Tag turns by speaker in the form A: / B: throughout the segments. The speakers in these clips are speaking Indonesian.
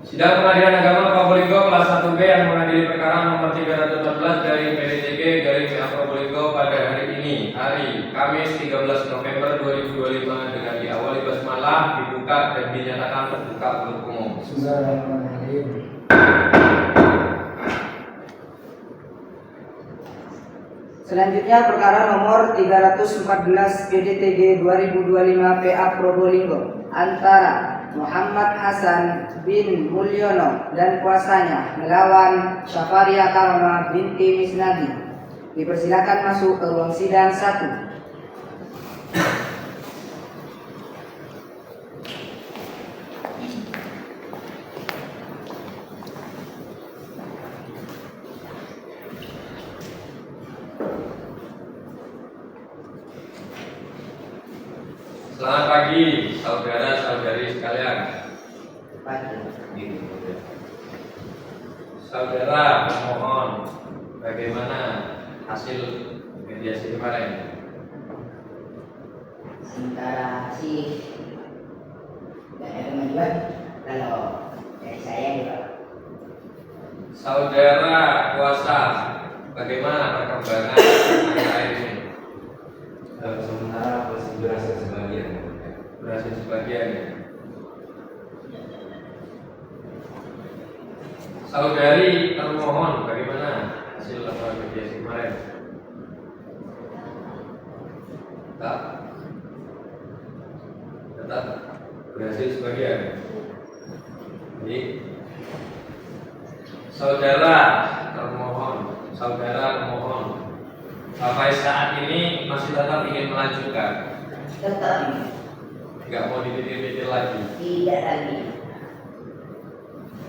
A: Sidang Pengadilan Agama Probolinggo kelas 1B yang mengadili perkara nomor 314 dari PDTG garing PA Probolinggo pada hari ini, hari Kamis 13 November 2025 dengan diawali basmalah, dibuka dan dinyatakan terbuka untuk umum.
B: Selanjutnya perkara nomor 314 PDTG 2025 PA Probolinggo antara Muhammad Hasan bin Mulyono dan kuasanya melawan Syafaria Karama binti Misnadi. Dipersilakan masuk ke ruang sidang 1.
A: Selamat pagi, saudara-saudari sekalian. Saudara pemohon, bagaimana hasil mediasi kemarin?
C: Sementara sih tidak ada kemajuan kalau dari saya juga.
A: Saudara kuasa, bagaimana perkembangan akhir ini?
D: Sementara masih berhasil sebagian.
A: Berhasil sebagian ya. Saudari termohon, bagaimana hasil laporan mediasi kemarin? Tetap berhasil sebagian. Jadi, saudara pemohon, sampai saat ini masih tetap ingin melanjutkan?
C: Tetap ini
A: Nggak mau dipikir-pikir lagi?
C: tidak lagi.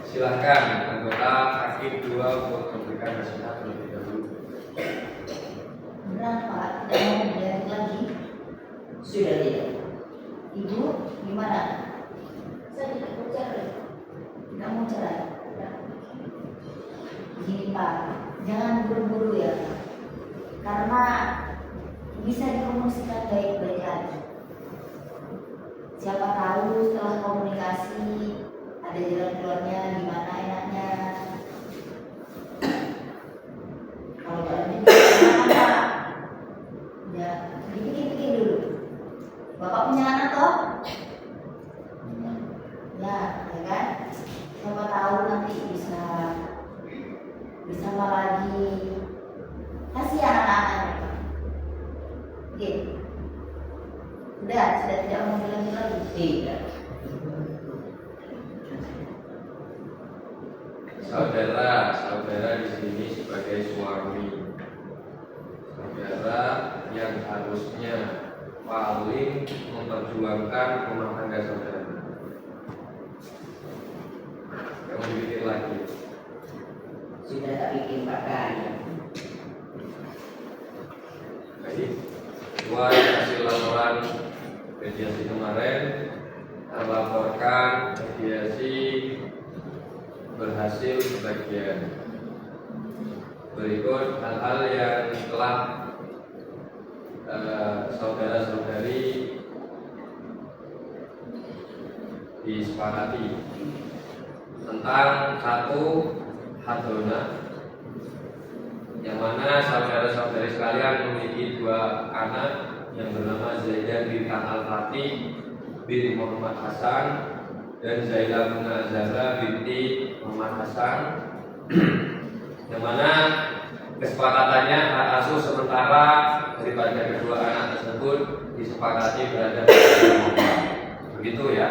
A: Silahkan anggota hakim 2 untuk memberikan nasihat terlebih dahulu.
C: Kenapa tidak mau melihat lagi? Sudah tidak. Ibu gimana? Saya tidak mau cerai. Tidak mau cerai. Gini Pak, jangan buru-buru ya. Karena bisa dikomunikasikan baik-baik lagi. Siapa tahu setelah komunikasi ada jalan keluarnya, gimana enaknya. Kalau nggak ada ya dipikir-pikir dulu. Bapak punya anak toh? Ya kan? Siapa tahu nanti bisa bersama lagi. Kasihan anak-anaknya. Oke. Sudah tidak mau dilanjut lagi. Tidak.
A: Saudara di sini sebagai suami, saudara yang harusnya paling memperjuangkan rumah tangga saudara. Kamu pikir lagi.
C: Sudah tak bikin Pak kali.
A: Baik, sesuai hasil laporan mediasi kemarin, terlaporkan mediasi berhasil sebagian. Berikut hal-hal yang telah saudara-saudari disepakati tentang satu hadona, yang mana saudara-saudari sekalian memiliki 2 anak yang bernama Zaidah binti Al-Fatih bin Muhammad Hasan dan Zaidah Muna Zahra binti Muhammad Hasan, yang mana kesepakatannya hak asuh sementara daripada kedua anak tersebut disepakati berada di rumah. Begitu ya.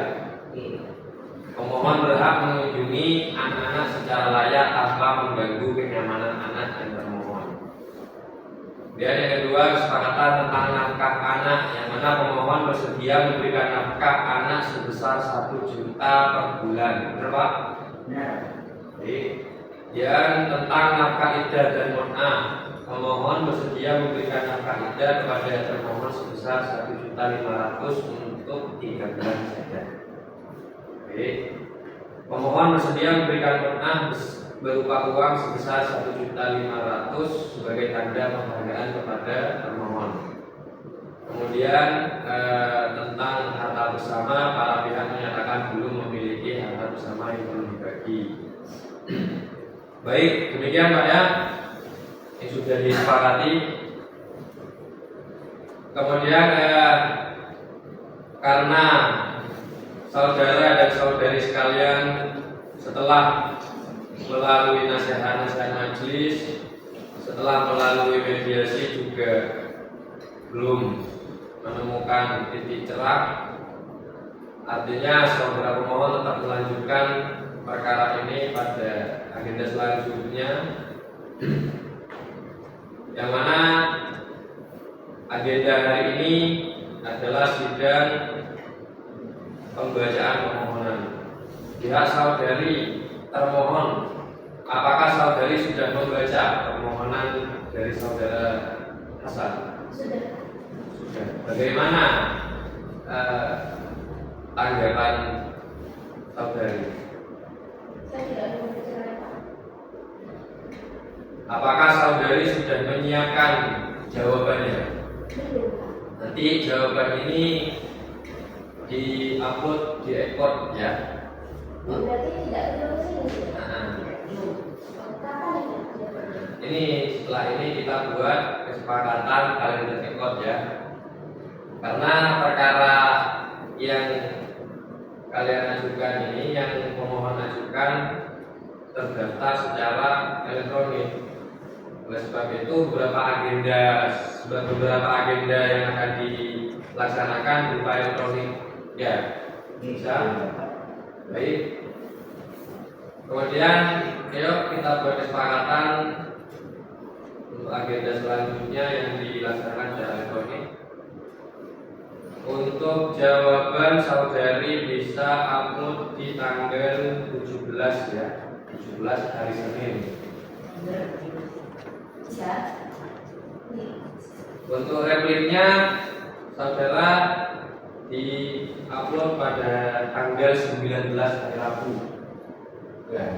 A: Pemohon berhak mengunjungi anak-anak secara layak tanpa mengganggu kenyamanan anak dan termohon. Dan yang kedua, kesepakatan tentang nafkah anak, yang mana pemohon bersedia memberikan nafkah anak sebesar 1 juta per bulan. Benar Pak?
C: Benar.
A: Jadi, dan tentang nafkah iddah dan mun'ah, pemohon bersedia memberikan nafkah iddah kepada termohon sebesar 1.500.000 untuk 3 bulan saja. Oke. Pemohon bersedia memberikan mun'ah berupa uang sebesar 1.500.000 sebagai tanda penghargaan kepada termohon. Kemudian tentang harta bersama, para pihak menyatakan belum memiliki harta sama yang perlu dibagi. Baik, demikian Pak ya, yang sudah disepakati. Kemudian karena saudara dan saudari sekalian setelah melalui nasihat-nasihat majelis, setelah melalui mediasi juga belum menemukan titik cerah, artinya saudara pemohon tetap melanjutkan perkara ini pada agenda selanjutnya, yang mana agenda hari ini adalah sidang pembacaan permohonan. Pihak saudari termohon, apakah saudari sudah membaca permohonan dari saudara Hasan?
C: Sudah.
A: Sudah. Bagaimana tanggapan saudari?
C: Saya tidak mau bicara.
A: Apakah saudari sudah menyiapkan jawabannya?
C: Belum.
A: Nanti jawaban ini di-upload di ekspor ya.
C: Berarti tidak perlu sini.
A: Nah,
C: Kapan ini?
A: ini setelah ini kita buat kesepakatan kalender ekspor ya. Karena perkara yang kalian ajukan ini, yang pemohon ajukan, terdaftar secara elektronik. Oleh sebab itu beberapa agenda yang akan dilaksanakan berupa elektronik ya. Bisa. Baik. Kemudian ayo kita buat kesepakatan untuk agenda selanjutnya yang dilaksanakan secara elektronik. Untuk jawaban saudari bisa upload di tanggal 17 ya. 17 hari Senin.
C: Bisa.
A: Untuk repliknya saudara di upload pada tanggal 19 hari Rabu. Ya.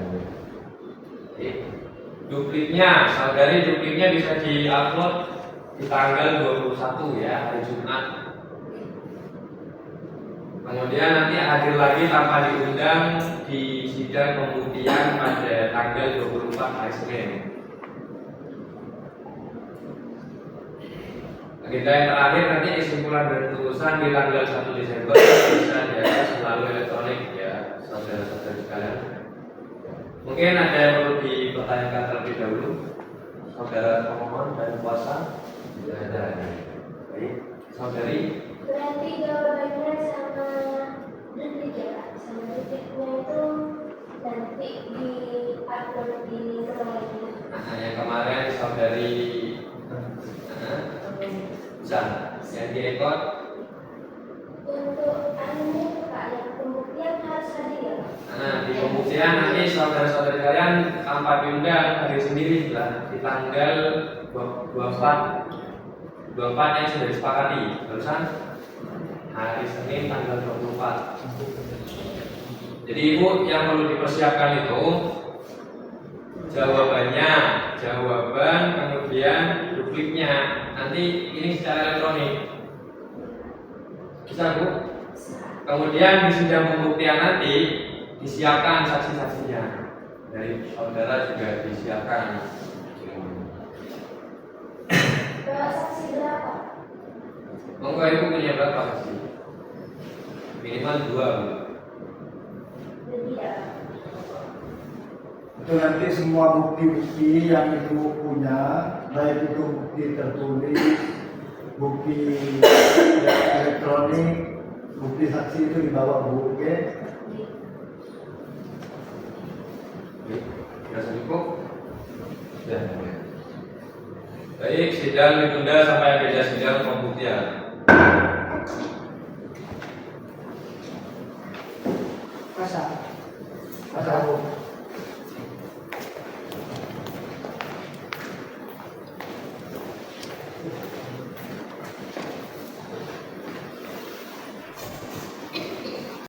A: Saudari dupliknya bisa di upload di tanggal 21 ya, hari Jumat. Kemudian nanti hadir lagi tanpa diundang di sidang pembuktian pada tanggal 24 hari Senin. Agenda yang terakhir nanti kesimpulan dan putusan di tanggal 1 Desember bisa diakses melalui elektronik ya, saudara-saudara sekalian. Mungkin ada yang perlu dipertanyakan terlebih dahulu, saudara pemohon dan kuasa? Tidak ada. Baik, saudari.
D: Berarti jawabannya sama detik ya Kak? Sama detiknya itu nanti di upload di semuanya.
A: Nah, yang kemarin saudari bisa yang direkod.
D: Untuk anunya itu Kak, yang pembuktian harus hadir ya?
A: Nah, di pembuktian nanti saudara-saudari kalian tanpa diundang hadir sendiri lah di tanggal 24 yang sudah disepakati barusan hari Senin tanggal 24. Jadi ibu yang perlu dipersiapkan itu jawaban kemudian dupliknya nanti ini secara elektronik bisa bu. Kemudian di sidang pembuktian nanti disiapkan saksi-saksinya dari saudara juga disiapkan.
D: Kalau saksi berapa?
A: Monggo ibu punya berapa saksi? Minimal 2 bu.
D: Lebih ya?
E: Itu nanti semua bukti-bukti yang ibu punya, baik itu bukti tertulis, bukti elektronik, bukti saksi itu dibawa bu, oke?
A: Sudah cukup? Sudah. Baik, sidang ditunda sampai agenda sidang pembuktian.
B: Masa?
E: Masa bu?